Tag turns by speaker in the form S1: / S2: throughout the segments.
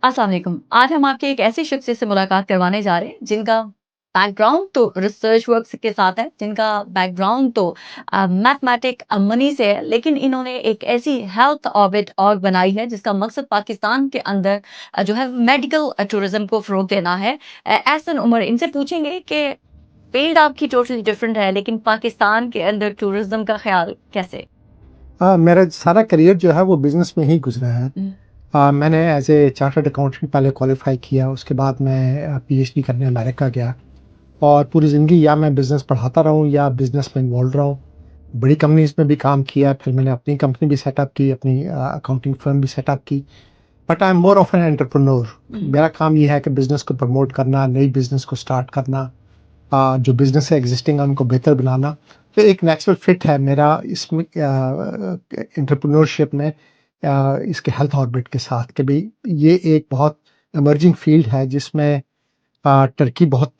S1: अस्सलाम वालेकुम। आज हम आपके एक ऐसे शख्स से मुलाकात करवाने जा रहे हैं जिनका बैकग्राउंड तो रिसर्च वर्क के साथ है, जिनका बैकग्राउंड तो मैथमेटिक मनी से है, लेकिन इन्होंने एक ऐसी हेल्थ ऑर्बिट और बनाई है जिसका मकसद पाकिस्तान के अंदर जो है मेडिकल टूरिज्म को फ़रोग देना है। एहसन उमर, इनसे पूछेंगे कि फील्ड आपकी टोटली डिफरेंट है, लेकिन पाकिस्तान के अंदर टूरिज्म का ख्याल कैसे?
S2: हाँ, मेरा सारा करियर जो है वो बिज़नेस में ही गुज़रा है। मैंने एज़ ए चार्टर्ड अकाउंटेंट पहले क्वालिफ़ाई किया, उसके बाद मैं पीएचडी करने अमेरिका गया और पूरी ज़िंदगी या मैं बिज़नेस पढ़ाता रहा हूँ या बिज़नेस में इन्वॉल्व रहा हूँ। बड़ी कंपनीज़ में भी काम किया, फिर मैंने अपनी कंपनी भी सेटअप की, अपनी अकाउंटिंग फ़र्म भी सेटअप की। But I am more of an entrepreneur. मेरा काम ये है कि बिज़नेस को प्रमोट करना, नई बिज़नेस को स्टार्ट करना, जो बिज़नेस है एग्जिस्टिंग है उनको बेहतर बनाना। तो एक नेचुरल फिट है मेरा इसमें एंटरप्रेन्योरशिप में, इसके हेल्थ ऑर्बिट के साथ कि भाई ये एक बहुत इमर्जिंग फील्ड है जिसमें टर्की बहुत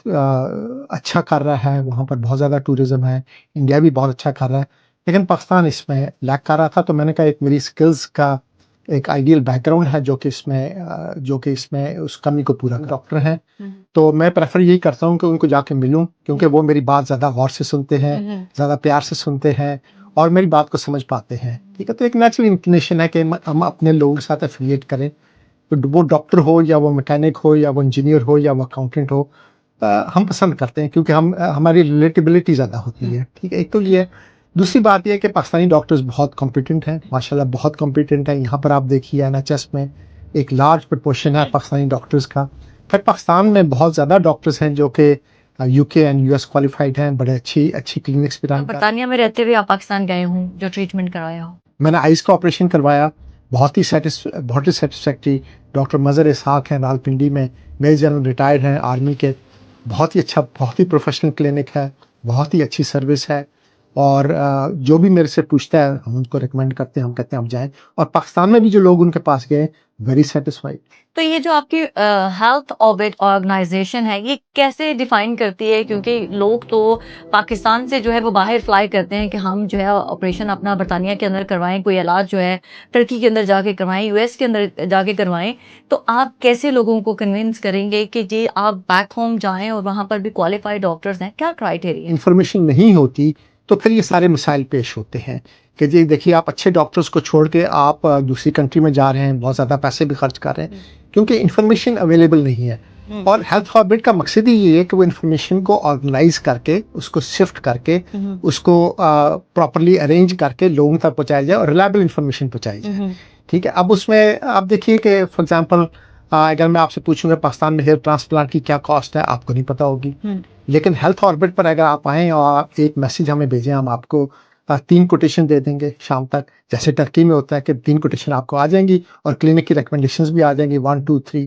S2: अच्छा कर रहा है, वहाँ पर बहुत ज़्यादा टूरिज़्म है, इंडिया भी बहुत अच्छा कर रहा है, लेकिन पाकिस्तान इसमें लैग कर रहा था। तो मैंने कहा एक मेरी स्किल्स का एक आइडियल बैकग्राउंड है जो कि इसमें उस कमी को पूरा डॉक्टर हैं। तो मैं प्रेफ़र यही करता हूँ कि उनको जाके मिलूँ, क्योंकि वो मेरी बात ज़्यादा गौर से सुनते हैं, ज़्यादा प्यार से सुनते हैं और मेरी बात को समझ पाते हैं। ठीक है? तो एक नेचुरल इंक्लिनेशन है कि हम अपने लोगों के साथ एफ़िलिएट करें। तो वो डॉक्टर हो या वो मैकेनिक हो या वो इंजीनियर हो या वो अकाउंटेंट हो, हम पसंद करते हैं क्योंकि हमारी रिलेटेबिलिटी ज़्यादा होती है। ठीक है? एक तो ये है। दूसरी बात ये है कि पाकिस्तानी डॉक्टर्स बहुत कॉम्पिटेंट हैं, माशाल्लाह बहुत कॉम्पिटेंट हैं। यहाँ पर आप देखिए एनएचएस में एक लार्ज प्रोपोर्शन है पाकिस्तानी डॉक्टर्स का। फिर पाकिस्तान में बहुत ज़्यादा डॉक्टर्स हैं जो कि यूके एंड यूएस क्वालिफाइड हैं, बड़े अच्छी अच्छी क्लिनिक्स भी रन कर।
S1: बरतानिया में रहते हुए आप पाकिस्तान गए हों, जो ट्रीटमेंट कराया हो?
S2: मैंने आइज़ का ऑपरेशन करवाया, बहुत ही सैटिस्फैक्टरी। डॉक्टर मज़हर इसहाक हैं रावलपिंडी में, मेजर जनरल रिटायर्ड हैं आर्मी के। बहुत ही अच्छा, बहुत ही प्रोफेशनल क्लिनिक है, बहुत ही अच्छी सर्विस है और जो भी मेरे से पूछता है हम उनको रिकमेंड करते हैं, हम कहते हैं आप जाएँ। और पाकिस्तान में भी जो लोग उनके पास गए, वेरी सैटिस्फाइड।
S1: तो ये जो आपकी हेल्थ ऑर्बिट ऑर्गेनाइजेशन है, ये कैसे डिफाइन करती है? क्योंकि लोग तो पाकिस्तान से जो है वो बाहर फ्लाई करते हैं कि हम जो है ऑपरेशन अपना बरतानिया के अंदर करवाएं, कोई इलाज जो है टर्की के अंदर जाके करवाएं, यूएस के अंदर जाके करवाएं। तो आप कैसे लोगों को कन्विंस करेंगे कि जी आप बैक होम जाएं और वहां पर भी क्वालिफाइड डॉक्टर्स हैं? क्या क्राइटेरिया?
S2: इन्फॉर्मेशन नहीं होती, तो फिर ये सारे मसाइल पेश होते हैं कि जी देखिए आप अच्छे डॉक्टर्स को छोड़ के आप दूसरी कंट्री में जा रहे हैं, बहुत ज़्यादा पैसे भी खर्च कर रहे हैं, क्योंकि इन्फॉर्मेशन अवेलेबल नहीं है। और हेल्थ ऑर्बिट का मकसद ही ये है कि वो इन्फॉर्मेशन को ऑर्गेनाइज करके, उसको शिफ्ट करके, उसको प्रॉपरली अरेंज करके लोगों तक पहुँचाया जाए और रिलायबल इन्फॉर्मेशन पहुँचाई जाए। ठीक है? अब उसमें आप देखिए कि फॉर एग्ज़ाम्पल अगर मैं आपसे पूछूँगा पाकिस्तान में हेयर ट्रांसप्लांट की क्या कॉस्ट है, आपको नहीं पता होगी। लेकिन हेल्थ ऑर्बिट पर अगर आप आएँ और आप एक मैसेज हमें भेजें, हम आपको 3 कोटेशन दे देंगे शाम तक। जैसे टर्की में होता है कि 3 कोटेशन आपको आ जाएँगी और क्लिनिक की रिकमेंडेशंस भी आ जाएँगी 1, 2, 3।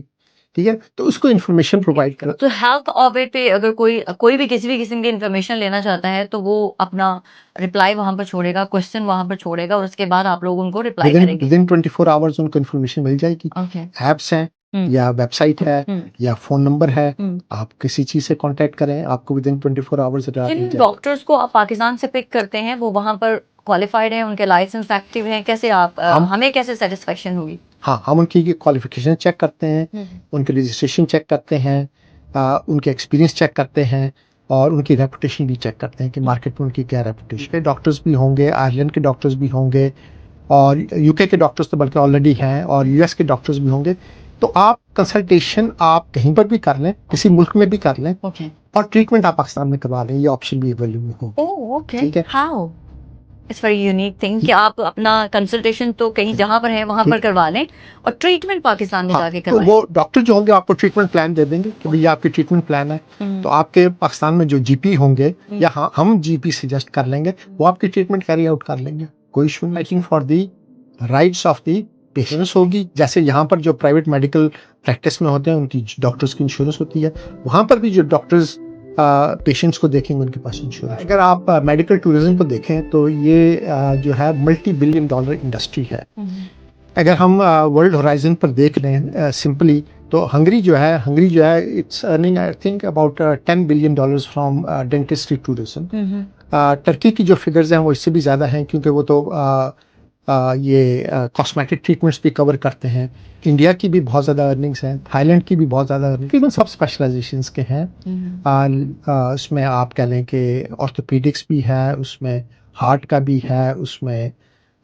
S2: ठीक है? तो उसको इन्फॉर्मेशन प्रोवाइड करें।
S1: तो हेल्थ ऑर्बिट पे अगर कोई कोई भी किसी भी किस्म की इन्फॉर्मेशन लेना चाहता है, तो वो अपना रिप्लाई वहां पर छोड़ेगा, क्वेश्चन वहां पर छोड़ेगा और उसके बाद आप लोग उनको रिप्लाई करेंगे।
S2: विदिन 24 आवर्स उनको इन्फॉर्मेशन मिल जाएगी।
S1: ओके।
S2: ऐप्स हैं
S1: हम्म।
S2: या वेबसाइट है
S1: हम्म।
S2: या फ़ोन नंबर है,
S1: हम्म।
S2: आप किसी चीज़ से कॉन्टैक्ट करें, आपको विदिन 24 आवर्स मिल
S1: जिन
S2: जाएगी।
S1: डॉक्टर्स को आप पाकिस्तान से पिक करते हैं, वो वहां पर क्वालिफाइड हैं, उनके लाइसेंस एक्टिव हैं? कैसे आप
S2: हम
S1: हमें कैसे सेटिस्फेक्शन होगी?
S2: हाँ, हम उनकी क्वालिफ़िकेशन चेक करते हैं, उनके रजिस्ट्रेशन चेक करते हैं, उनके एक्सपीरियंस चेक करते हैं और उनकी रेपुटेशन भी चेक करते हैं कि मार्केट में उनकी क्या रेपुटेशन है। डॉक्टर्स भी होंगे, आयरलैंड के डॉक्टर्स भी होंगे और यूके के डॉक्टर्स तो बल्कि ऑलरेडी हैं और यूएस के डॉक्टर्स भी होंगे। तो आप कंसल्टेशन आप कहीं पर भी कर लें, किसी मुल्क में भी कर लें
S1: ओके।
S2: और ट्रीटमेंट आप पाकिस्तान में करवा लें, ये ऑप्शन भी अवेलेबल हो।
S1: ओह, ओके।
S2: ठीक है?
S1: How? It's very unique thing कि आप अपना कंसल्टेशन तो कहीं जहाँ पर है वहाँ पर
S2: ठीक।
S1: करवा लें और ट्रीटमेंट पाकिस्तान में
S2: हाँ,
S1: जाके
S2: तो
S1: करवाएं।
S2: वो डॉक्टर जो होंगे आपको ट्रीटमेंट प्लान दे देंगे कि भैया आपकी ट्रीटमेंट प्लान है। तो आपके पाकिस्तान में जो जीपी होंगे या हाँ, हम जीपी सजेस्ट कर लेंगे, वो आपकी ट्रीटमेंट कैरी आउट कर लेंगे। कोई इशू नहीं। Fighting for the rights of the patients होगी। जैसे यहाँ पर जो प्राइवेट मेडिकल प्रैक्टिस में होते हैं, उनकी डॉक्टर्स की इंश्योरेंस होती है, वहाँ पर भी जो डॉक्टर्स पेशेंट्स को देखेंगे उनके पास इंश्योरेंस। अगर आप मेडिकल टूरिज्म को देखें तो ये जो है मल्टी बिलियन डॉलर इंडस्ट्री है। अगर हम वर्ल्ड होराइजन पर देख लें सिंपली, तो हंगरी जो है it's earning I think about $10 billion from dentistry tourism. Turkey की जो फिगर्स हैं वो इससे भी ज़्यादा हैं, क्योंकि वो तो ये कॉस्मेटिक ट्रीटमेंट्स भी कवर करते हैं। इंडिया की भी बहुत ज़्यादा अर्निंग्स हैं, थाईलैंड की भी बहुत ज़्यादा अर्निंग, तकरीबन सब स्पेशलाइजेशंस के हैं। उसमें आप कह लें कि ऑर्थोपेडिक्स भी है, उसमें हार्ट का भी है, उसमें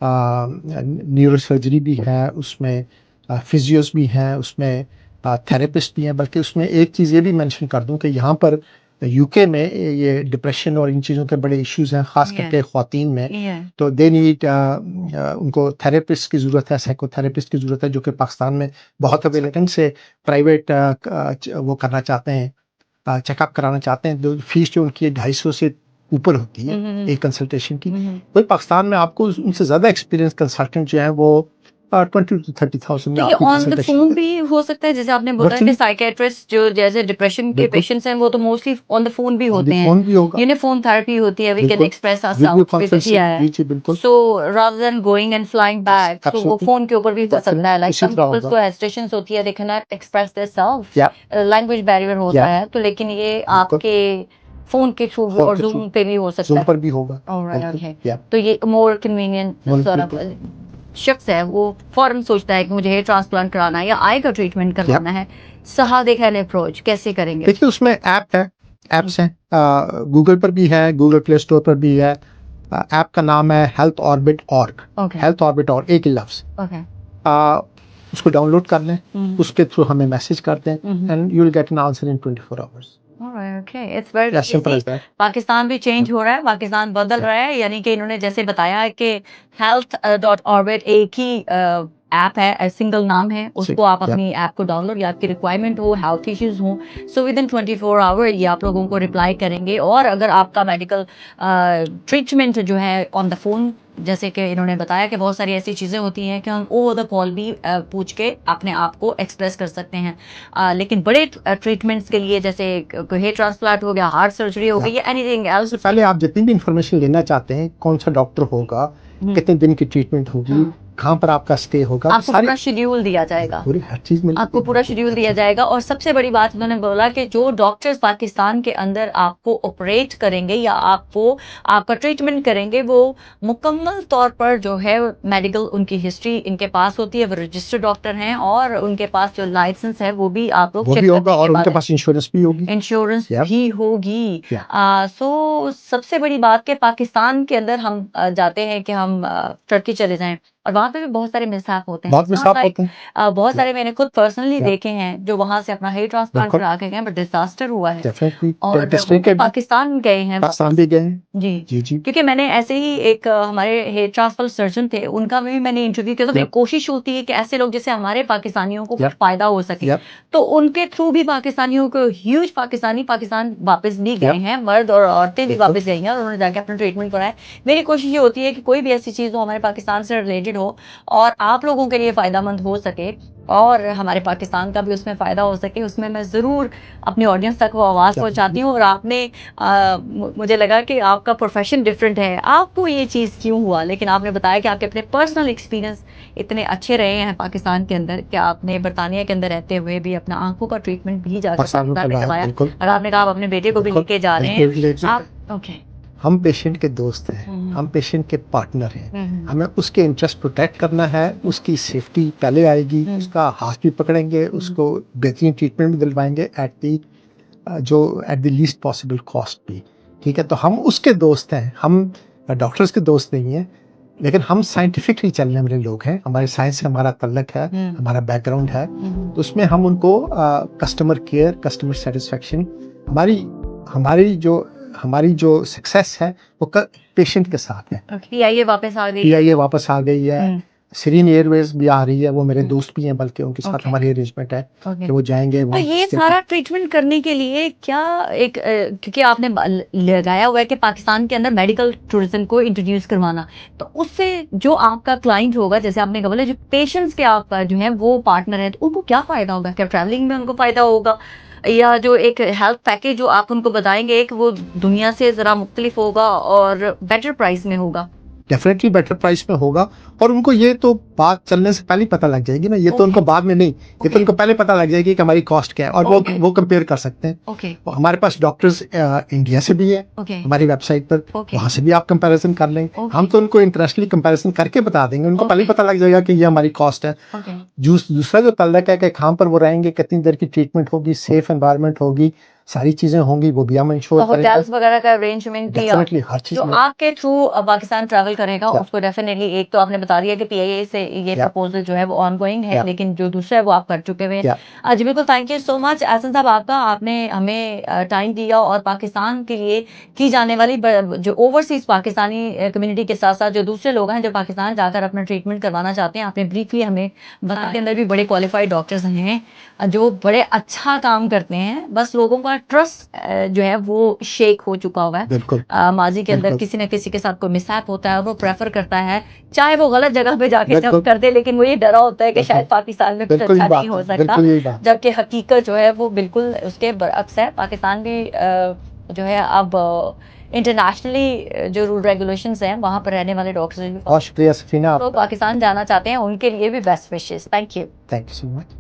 S2: न्यूरोसर्जरी भी है, उसमें फिजियोस भी हैं, उसमें थेरेपिस्ट भी हैं। बल्कि उसमें एक चीज़ ये भी मेंशन कर दूं कि यहाँ पर यूके में ये डिप्रेशन और इन चीज़ों के बड़े इश्यूज हैं, ख़ास करके ख़वातीन में। तो दे नीड उनको थेरेपिस्ट की ज़रूरत है, साइकोथेरेपिस्ट की ज़रूरत है, जो कि पाकिस्तान में बहुत अवेलेबल से प्राइवेट वो करना चाहते हैं, चेकअप कराना चाहते हैं। जो फीस जो उनकी 250 से ऊपर होती है एक कंसल्टेशन की। वही पाकिस्तान में आपको उनसे ज़्यादा एक्सपीरियंस कंसल्टेंट जो है वो 20 to 30,000 में
S1: तो ये
S2: आपकी
S1: ऑन द फोन
S2: कंसल्टेशन
S1: भी हो सकता है, जैसे आपने बोला कि
S2: वर्चुअली
S1: साइकियाट्रिस्ट जो जैसे डिप्रेशन के
S2: बिल्कुल
S1: पेशेंट्स हैं वो तो मोस्टली ऑन द फोन भी
S2: ऑन द
S1: होते हैं,
S2: फोन भी होगा,
S1: यूनिफोन थेरेपी होती है, वी कैन
S2: बिल्कुल
S1: express
S2: video
S1: ourselves with
S2: conferencing, जी जी बिल्कुल,
S1: so rather than going and flying back, तो वो
S2: एब्सोल्युटली
S1: फोन के ऊपर भी हो सकता है। लाइक
S2: उसी
S1: सम
S2: तरह
S1: पीपल्स
S2: होगा।
S1: को हेजिटेशंस होती है, दे कैन नॉट एक्सप्रेस देयरसेल्फ,
S2: या
S1: लैंग्वेज बैरियर होता
S2: या
S1: है, तो लेकिन ये
S2: बिल्कुल
S1: आपके फोन के थ्रू
S2: फोन
S1: और
S2: के थ्रू
S1: जूम पे भी हो सकता
S2: जूम
S1: है।
S2: पर भी होगा,
S1: ऑलराइट,
S2: बिल्कुल
S1: ओके।
S2: या
S1: तो ये मोर कन्वीनियंट सॉर्ट
S2: बिल्कुल
S1: ऑफ शख्स है, वो फौरन सोचता है कि मुझे हेयर ट्रांसप्लांट कराना है या आई का ट्रीटमेंट
S2: या
S1: करवाना है। सहादे खैर अप्रोच कैसे करेंगे?
S2: देखिए उसमें ऐप है, ऐप्स हैं, गूगल पर भी है, गूगल प्ले स्टोर पर भी है। ऐप का नाम है health orbit org,
S1: okay,
S2: health orbit org एक ही लफ्ज।
S1: ओके।
S2: आ, उसको डाउनलोड कर लें,
S1: हम्म,
S2: उसके थ्रू हमें मैसेज कर दें
S1: hmm.
S2: And you will get an answer in 24 hours.
S1: Alright, okay, it's very
S2: as simple
S1: easy.
S2: As that.
S1: Pakistan भी चेंज हो रहा है, पाकिस्तान बदल रहा है, यानी कि इन्होंने जैसे बताया है कि हेल्थ डॉट ऑर्बिट एक ही ऐप है, सिंगल नाम है, उसको आप
S2: या
S1: अपनी ऐप को डाउनलोड, या आपकी रिक्वायरमेंट हो, हेल्थ इश्यूज हो, सो विद इन 24 आवर ये आप लोगों को रिप्लाई करेंगे। और अगर आपका मेडिकल ट्रीटमेंट जो है ऑन द फोन, जैसे कि इन्होंने बताया कि बहुत सारी ऐसी चीज़ें होती हैं कि हम ओवर द कॉल भी पूछ के अपने आप को एक्सप्रेस कर सकते हैं। लेकिन बड़े ट्रीटमेंट्स के लिए, जैसे हेयर ट्रांसप्लांट हो गया, हार्ट सर्जरी हो गई, या एनीथिंग एल्स,
S2: सबसे पहले आप जितनी भी इंफॉर्मेशन लेना चाहते हैं, कौन सा डॉक्टर होगा, कितने दिन की ट्रीटमेंट होगी, कहाँ पर आपका स्टे होगा,
S1: आपको
S2: सारी
S1: पूरा शेड्यूल दिया जाएगा।
S2: पूरी हर चीज मिल
S1: आपको पूरा शेड्यूल दिया जाएगा। और सबसे बड़ी बात उन्होंने बोला कि जो डॉक्टर्स पाकिस्तान के अंदर आपको ऑपरेट करेंगे या आपको आपका ट्रीटमेंट करेंगे, वो मुकम्मल तौर पर जो है मेडिकल उनकी हिस्ट्री इनके पास होती है, वो रजिस्टर्ड डॉक्टर हैं, और उनके पास जो लाइसेंस है वो भी आप लोग
S2: वो भी
S1: चेक
S2: होगा
S1: करने के
S2: और उनके
S1: बाद
S2: पास इंश्योरेंस भी होगी।
S1: इंश्योरेंस
S2: या
S1: भी होगी।
S2: या
S1: सो सबसे बड़ी बात कि पाकिस्तान के अंदर हम जाते हैं कि हम टर्की चले जाएं, और वहां पे भी बहुत सारे मिसहैप होते हैं।
S2: बहुत
S1: It's not
S2: मिसाफ
S1: like,
S2: होते हैं।
S1: बहुत
S2: या
S1: सारे मैंने खुद पर्सनली
S2: या
S1: देखे हैं जो वहां से अपना हेयर ट्रांसप्लांट
S2: बिल्कुल
S1: करा के गए, बट डिजास्टर हुआ है,
S2: डेफिनेटली
S1: और
S2: डेंटिस्ट
S1: वो भी
S2: के भी
S1: पाकिस्तान गए हैं
S2: पाकिस्तान
S1: वापस।
S2: भी गए हैं।
S1: जी,
S2: जी जी
S1: क्योंकि मैंने ऐसे ही एक हमारे हेयर ट्रांसफर सर्जन थे, उनका भी मैंने इंटरव्यू किया, तो मेरी
S2: या
S1: कोशिश होती है कि ऐसे लोग जैसे हमारे पाकिस्तानियों को
S2: या
S1: कुछ फायदा हो सके,
S2: या
S1: तो उनके थ्रू भी पाकिस्तानियों को ह्यूज पाकिस्तानी पाकिस्तान वापस भी
S2: या
S1: गए हैं, मर्द और औरतें भी
S2: बिल्कुल
S1: वापस गई हैं, और उन्होंने जाके अपना ट्रीटमेंट कराया। मेरी कोशिश ये होती है कि कोई भी ऐसी चीज़ हो हमारे पाकिस्तान से रिलेटेड हो और आप लोगों के लिए फ़ायदेमंद हो सके, और हमारे पाकिस्तान का भी उसमें फ़ायदा हो सके, उसमें मैं ज़रूर अपनी ऑडियंस तक वो आवाज़ पहुँचाती
S2: डेफिनेटली
S1: हूँ। और आपने मुझे लगा कि आपका प्रोफेशन डिफरेंट है, आपको ये चीज़ क्यों हुआ, लेकिन आपने बताया कि आपके अपने पर्सनल एक्सपीरियंस इतने अच्छे रहे हैं पाकिस्तान के अंदर कि आपने बरतानिया के अंदर रहते हुए भी अपना आंखों का ट्रीटमेंट भी जाकर
S2: पाकिस्तान में
S1: पाकिस्तान में
S2: करवाया
S1: करवाया,
S2: बिल्कुल
S1: और आपने कहा आप अपने बेटे को भी
S2: बिल्कुल
S1: लेके जा रहे हैं।
S2: बिल्कुल ले-
S1: आप ओके।
S2: हम पेशेंट के दोस्त हैं,
S1: हम्म,
S2: हम पेशेंट के पार्टनर हैं।
S1: हम्म,
S2: हमें उसके इंटरेस्ट प्रोटेक्ट करना है, उसकी सेफ्टी पहले आएगी,
S1: हम्म,
S2: उसका हाथ भी पकड़ेंगे, उसको बेहतरीन ट्रीटमेंट भी दिलवाएंगे एट दी जो at the least possible cost भी। ठीक है, तो हम उसके दोस्त हैं, हम डॉक्टर्स के दोस्त नहीं हैं, लेकिन हम साइंटिफिकली चलने वाले लोग हैं, हमारे साइंस से हमारा तल्लक है, हमारा बैकग्राउंड है। तो उसमें हम उनको कस्टमर केयर, कस्टमर सेटिस्फेक्शन, हमारी हमारी जो सक्सेस है वो पेशेंट के साथ है।
S1: पीआईए वापस आ गई।
S2: पीआईए वापस आ गई है, सीरीन एयरवेज भी आ रही है, वो मेरे
S1: हम्म,
S2: दोस्त भी हैं, बल्कि उनके साथ
S1: ओके,
S2: हमारी अरेंजमेंट है
S1: ओके।
S2: कि वो जाएंगे
S1: तो
S2: वहाँ
S1: ये सारा ट्रीटमेंट करने के लिए क्या एक क्योंकि आपने लगाया हुआ है कि पाकिस्तान के अंदर मेडिकल टूरिज्म को इंट्रोड्यूस करवाना, तो उससे जो आपका क्लाइंट होगा, जैसे आपने कहा बोला, जो पेशेंट्स के आपका जो है वो पार्टनर है, तो उनको क्या फायदा होगा? क्या ट्रैवलिंग में उनको फायदा होगा, या जो एक हेल्थ पैकेज जो आप उनको बताएंगे, एक वो दुनिया से जरा मुख्तलिफ होगा और बेटर प्राइस में होगा?
S2: डेफिनेटली बेटर प्राइस में होगा। और उनको ये तो बात चलने से पहले ही पता लग जाएगी ना, ये तो उनको बाद में नहीं, ये तो उनको पहले पता लग जाएगी कि हमारी कॉस्ट क्या है, और वो कंपेयर कर सकते हैं।
S1: ओके
S2: हमारे पास डॉक्टर्स इंडिया से भी है,
S1: ओके
S2: हमारी वेबसाइट पर,
S1: ओके
S2: वहां से भी आप कंपैरिजन कर लेंगे।
S1: ओके
S2: हम तो उनको इंटरनेशनली कंपैरिजन करके बता देंगे, उनको पहले ही पता लग जाएगा कि ये हमारी कॉस्ट है।
S1: ओके
S2: दूसरा जो तल्लक है कि कहाँ पर वो रहेंगे, कितनी देर की ट्रीटमेंट होगी, सेफ एनवायरनमेंट होगी, सारी चीजें होंगी, वो भी हम इंश्योर करेंगे।
S1: होटल्स वगैरह का अरेंजमेंट या
S2: डेफिनेटली हर चीज
S1: जो
S2: में।
S1: आपके थ्रू पाकिस्तान ट्रैवल करेगा
S2: Yeah.
S1: उसको डेफिनेटली, एक तो आपने बता दिया कि पीआईए से ये
S2: Yeah.
S1: प्रपोजल जो है वो ऑनगोइंग है,
S2: Yeah.
S1: लेकिन जो दूसरा है वो आप कर चुके हुए हैं।
S2: Yeah.
S1: जी बिल्कुल, thank you so much Ehsan sahab आपका, आपने हमें टाइम दिया और पाकिस्तान के लिए की जाने वाली जो ओवरसीज पाकिस्तानी कम्युनिटी के साथ साथ जो दूसरे लोग हैं जो पाकिस्तान जाकर अपना ट्रीटमेंट करवाना चाहते हैं, आपने ब्रीफली हमें बताया के अंदर भी बड़े क्वालिफाइड डॉक्टर्स हैं जो बड़े अच्छा काम करते हैं। बस लोगों का ट्रस्ट जो है वो शेक हो चुका हुआ है।
S2: बिल्कुल
S1: माजी के अंदर
S2: बिल्कुल
S1: किसी न किसी के साथ कोई मिसहैप होता है, वो प्रेफर करता है चाहे वो गलत जगह पे जाके
S2: बिल्कुल
S1: कर दे, लेकिन वो ये डरा होता है कि
S2: बिल्कुल
S1: शायद पाकिस्तान में कुछ
S2: बिल्कुल
S1: अच्छा
S2: ये बात
S1: नहीं हो
S2: है,
S1: सकता,
S2: बिल्कुल यही बात।
S1: जबकि हकीकत जो है वो बिल्कुल उसके बरअक्स है। पाकिस्तान भी जो है अब इंटरनेशनली जो रूल रेगुलेशंस हैं वहाँ पर रहने वाले डॉक्टर्स भी
S2: बहुत शुक्रिया सफीना
S1: लोग
S2: आपका।
S1: पाकिस्तान जाना चाहते हैं, उनके लिए भी best wishes. Thank you.
S2: Thank you so much.